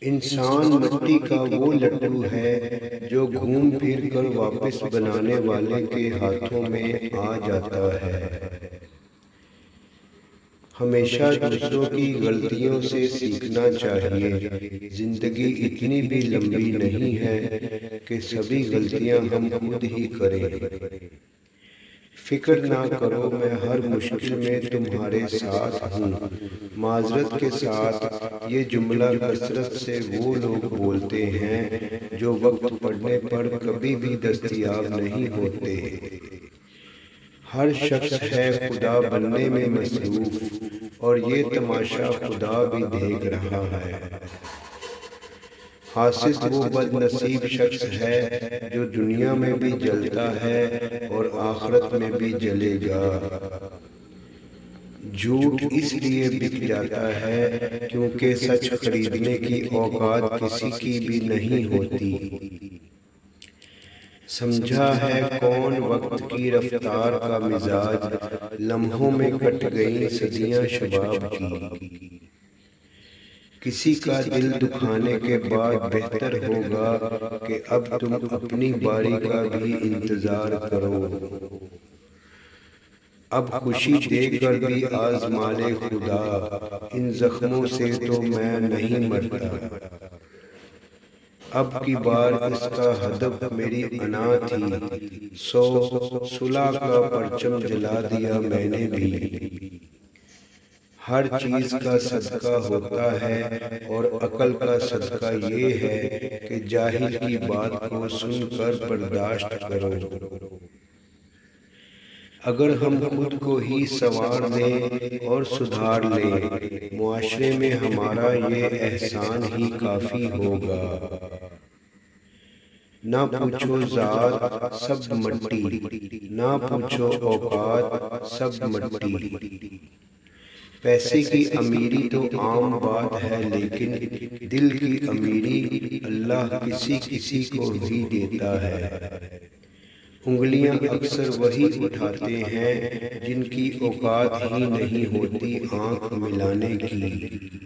انسان مٹی کا وہ لڈو ہے جو گھوم پھر کر واپس بنانے والے کے ہاتھوں میں آ جاتا ہے۔ ہمیشہ دوسروں کی غلطیوں سے سیکھنا چاہیے۔ زندگی اتنی بھی لمبی نہیں ہے کہ سبھی غلطیاں ہم خود ہی کریں۔ فکر نہ کرو، میں ہر مشکل میں تمہارے ساتھ ہوں۔ معذرت کے ساتھ یہ جملہ کثرت سے وہ لوگ بولتے ہیں جو وقت پڑنے پر کبھی بھی دستیاب نہیں ہوتے۔ ہر شخص ہے خدا بننے میں مصروف، اور یہ تماشا خدا بھی دیکھ رہا ہے۔ حاسد وہ بد نصیب شخص ہے جو دنیا میں بھی جلتا ہے اور آخرت میں بھی جلے گا۔ جھوٹ اس لیے بک جاتا ہے کیونکہ سچ خریدنے کی اوقات کسی کی بھی نہیں ہوتی۔ سمجھا ہے کون وقت کی رفتار کا مزاج، لمحوں میں کٹ گئیں صدیاں شباب کی۔ کسی کا دل دکھانے کے بعد بہتر ہوگا کہ اب تم اپنی باری کا بھی انتظار کرو۔ اب خوشی دے کر بھی آزما لے خدا، ان زخموں سے تو میں نہیں مرتا۔ اب کی بار اس کا ہدف میری انا تھی، سو صلح کا پرچم جلا دیا میں نے بھی۔ ہر چیز کا صدقہ ہوتا ہے اور عقل کا صدقہ یہ ہے کہ جاہل کی بات کو سن کر برداشت کرو۔ اگر ہم خود کو ہی سنوار لیں اور سدھار لیں، معاشرے میں ہمارا یہ احسان ہی کافی ہوگا۔ نہ پوچھو ذات سب مٹی، نہ پوچھو اوقات سب مٹی۔ پیسے کی امیری تو عام بات ہے، لیکن دل کی امیری اللہ کسی کسی کو ہی دیتا ہے۔ انگلیاں اکثر وہی اٹھاتے ہیں جن کی اوقات ہی نہیں ہوتی آنکھ ملانے کی۔